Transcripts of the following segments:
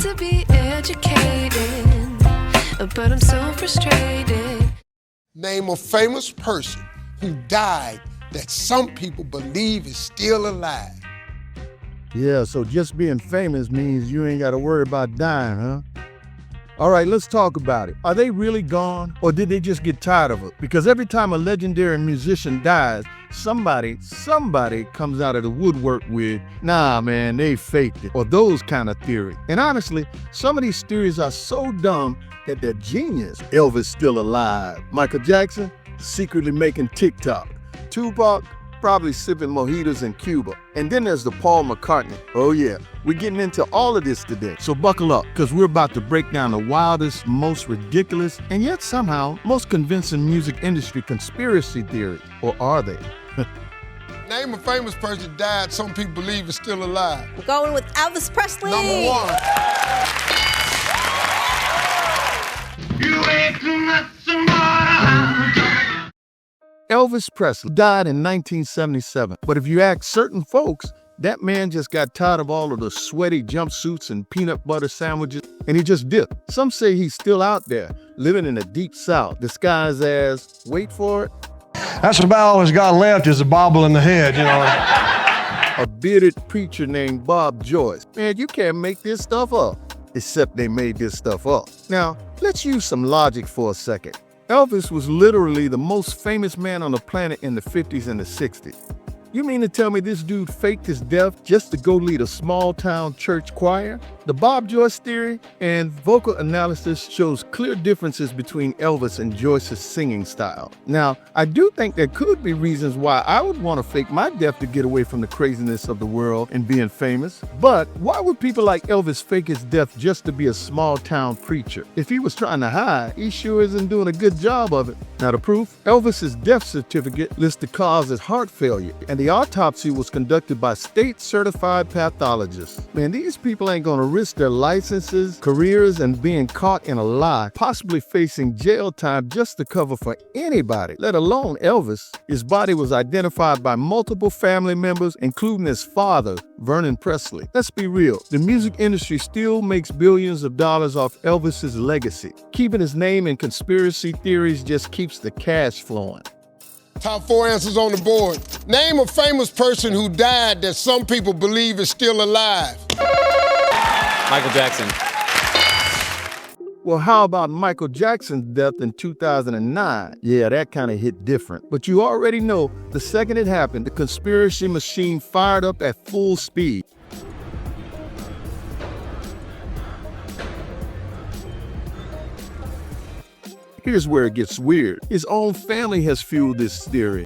to be educated, but I'm so frustrated. Name a famous person who died that some people believe is still alive. Yeah, so just being famous means you ain't got to worry about dying, huh? All right, let's talk about it. Are they really gone, or did they just get tired of it? Because every time a legendary musician dies, somebody comes out of the woodwork with, nah, man, they faked it, or those kind of theories. And honestly, some of these theories are so dumb that they're genius. Elvis still alive. Michael Jackson secretly making TikTok. Tupac probably sipping mojitos in Cuba. And then there's the Paul McCartney. Oh yeah, we're getting into all of this today. So buckle up, because we're about to break down the wildest, most ridiculous, and yet somehow most convincing music industry conspiracy theories. Or are they? Name a famous person died some people believe is still alive. We're going with Elvis Presley. Number one. You ain't too much tomorrow. Elvis Presley died in 1977, but if you ask certain folks, that man just got tired of all of the sweaty jumpsuits and peanut butter sandwiches, and he just dipped. Some say he's still out there, living in the deep south, disguised as, wait for it, That's about all he's got left is a bobble in the head, you know. a bearded preacher named Bob Joyce. Man, you can't make this stuff up, except they made this stuff up. Now, let's use some logic for a second. Elvis was literally the most famous man on the planet in the 50s and the 60s. You mean to tell me this dude faked his death just to go lead a small-town church choir? The Bob Joyce theory and vocal analysis shows clear differences between Elvis and Joyce's singing style. Now, I do think there could be reasons why I would want to fake my death to get away from the craziness of the world and being famous. But why would people like Elvis fake his death just to be a small-town preacher? If he was trying to hide, he sure isn't doing a good job of it. Now, the proof? Elvis's death certificate lists the cause as heart failure, and the autopsy was conducted by state-certified pathologists. Man, these people ain't gonna risk their licenses, careers, and being caught in a lie, possibly facing jail time just to cover for anybody, let alone Elvis. His body was identified by multiple family members, including his father, Vernon Presley. Let's be real, the music industry still makes billions of dollars off Elvis's legacy. Keeping his name in conspiracy theories just keeps the cash flowing. Top 4 answers on the board. Name a famous person who died that some people believe is still alive. Michael Jackson. Well, how about Michael Jackson's death in 2009? Yeah, that kind of hit different. But you already know, the second it happened, the conspiracy machine fired up at full speed. Here's where it gets weird. His own family has fueled this theory.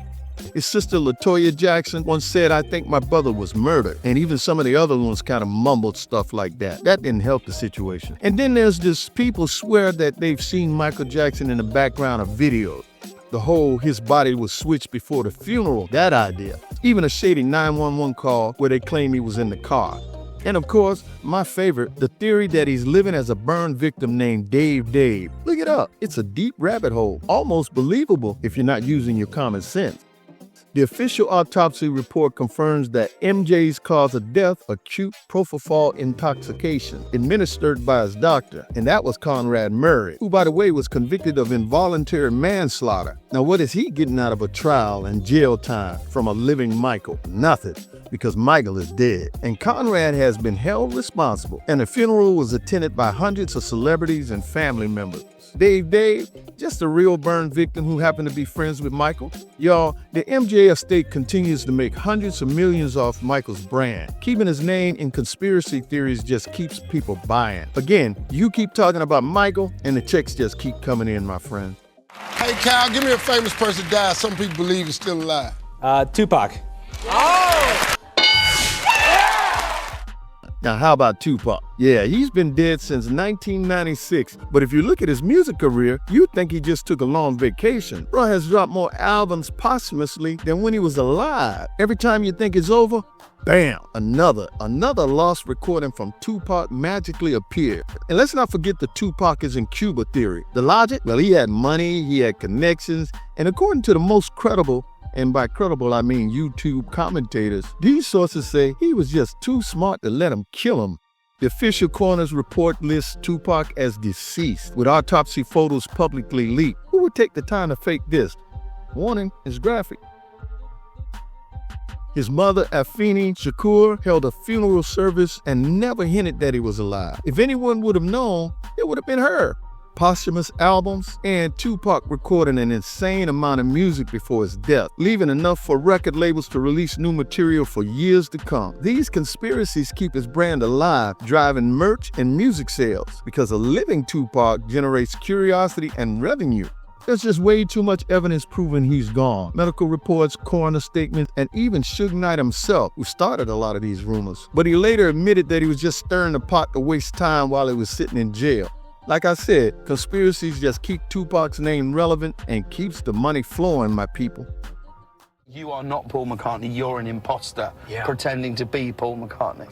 His sister LaToya Jackson once said, "I think my brother was murdered." And even some of the other ones kind of mumbled stuff like that. That didn't help the situation. And then there's this people swear that they've seen Michael Jackson in the background of videos. The whole his body was switched before the funeral, that idea. Even a shady 911 call where they claim he was in the car. And of course, my favorite, the theory that he's living as a burn victim named Dave. Look it up. It's a deep rabbit hole, almost believable if you're not using your common sense. The official autopsy report confirms that MJ's cause of death, acute propofol intoxication, administered by his doctor, and that was Conrad Murray, who, by the way, was convicted of involuntary manslaughter. Now, what is he getting out of a trial and jail time from a living Michael? Nothing, because Michael is dead, and Conrad has been held responsible, and the funeral was attended by hundreds of celebrities and family members. Dave, just a real burn victim who happened to be friends with Michael. Y'all, the MJ estate continues to make hundreds of millions off Michael's brand. Keeping his name in conspiracy theories just keeps people buying. Again, you keep talking about Michael, and the checks just keep coming in, my friend. Hey, Kyle, give me a famous person died some people believe is still alive. Tupac. Now, how about Tupac? Yeah, he's been dead since 1996, but if you look at his music career, you'd think he just took a long vacation. Bro has dropped more albums posthumously than when he was alive. Every time you think it's over, bam, another lost recording from Tupac magically appeared. And let's not forget the Tupac is in Cuba theory. The logic? Well, he had money, he had connections, and according to the most credible, and by credible I mean YouTube commentators, these sources say he was just too smart to let him kill him. The official coroner's report lists Tupac as deceased, with autopsy photos publicly leaked. Who would take the time to fake this? Warning, it's graphic. His mother, Avril Shakur, held a funeral service and never hinted that he was alive. If anyone would have known, it would have been her. Posthumous albums, and Tupac recording an insane amount of music before his death, leaving enough for record labels to release new material for years to come. These conspiracies keep his brand alive, driving merch and music sales, because a living Tupac generates curiosity and revenue. There's just way too much evidence proving he's gone. Medical reports, coroner statements, and even Suge Knight himself, who started a lot of these rumors. But he later admitted that he was just stirring the pot to waste time while he was sitting in jail. Like I said, conspiracies just keep Tupac's name relevant and keeps the money flowing, my people. You are not Paul McCartney, you're an imposter pretending to be Paul McCartney.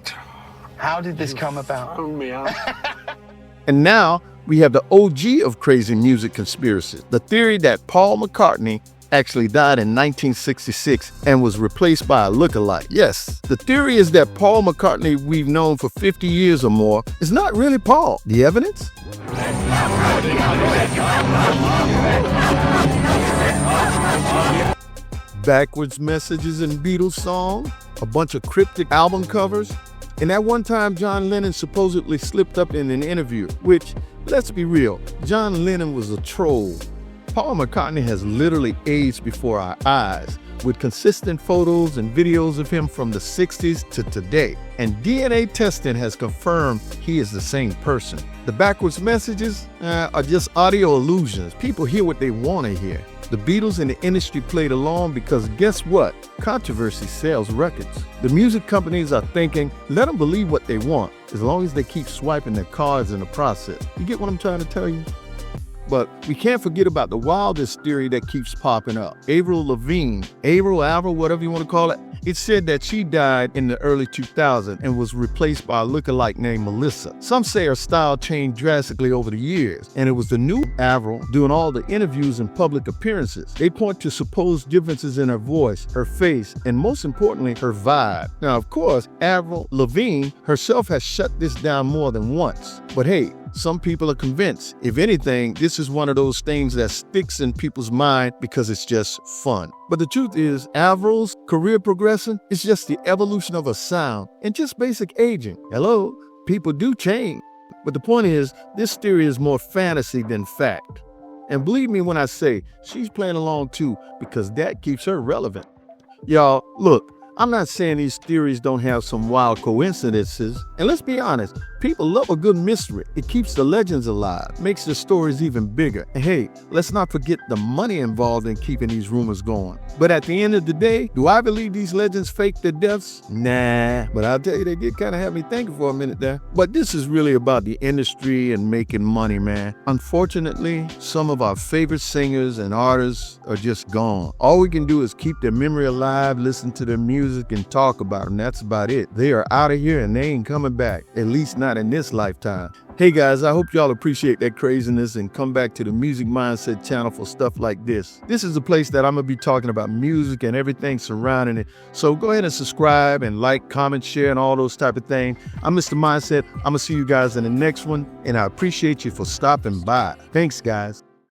How did this come about? And now, we have the OG of crazy music conspiracies, the theory that Paul McCartney actually died in 1966 and was replaced by a lookalike. Yes, the theory is that Paul McCartney we've known for 50 years or more is not really Paul. The evidence? Backwards messages in Beatles songs, a bunch of cryptic album covers, and at one time John Lennon supposedly slipped up in an interview, which, let's be real, John Lennon was a troll. Paul McCartney has literally aged before our eyes, with consistent photos and videos of him from the 60s to today. And DNA testing has confirmed he is the same person. The backwards messages are just audio illusions. People hear what they want to hear. The Beatles and the industry played along because guess what? Controversy sells records. The music companies are thinking, let them believe what they want, as long as they keep swiping their cards in the process. You get what I'm trying to tell you? But we can't forget about the wildest theory that keeps popping up. Avril Lavigne, Avril, whatever you want to call it, it's said that she died in the early 2000s and was replaced by a lookalike named Melissa. Some say her style changed drastically over the years, and it was the new Avril doing all the interviews and public appearances. They point to supposed differences in her voice, her face, and most importantly, her vibe. Now, of course, Avril Lavigne herself has shut this down more than once. But hey, some people are convinced. If anything, this is one of those things that sticks in people's mind because it's just fun. But the truth is, Avril's career progression is just the evolution of a sound and just basic aging. Hello, people do change. But the point is, this theory is more fantasy than fact. And believe me when I say, she's playing along too, because that keeps her relevant. Y'all, look, I'm not saying these theories don't have some wild coincidences. And let's be honest, people love a good mystery. It keeps the legends alive, makes the stories even bigger. And hey, let's not forget the money involved in keeping these rumors going. But at the end of the day, do I believe these legends fake their deaths? Nah, but I'll tell you, they did kind of have me thinking for a minute there. But this is really about the industry and making money, man. Unfortunately, some of our favorite singers and artists are just gone. All we can do is keep their memory alive, listen to their music, and talk about them. That's about it. They are out of here and they ain't coming back, at least not in this lifetime. Hey guys, I hope y'all appreciate that craziness and come back to the Music Mindset channel for stuff like this. This is a place that I'm gonna be talking about music and everything surrounding it. So go ahead and subscribe and like, comment, share, and all those type of things. I'm Mr. Mindset. I'm gonna see you guys in the next one, and I appreciate you for stopping by. Thanks, guys.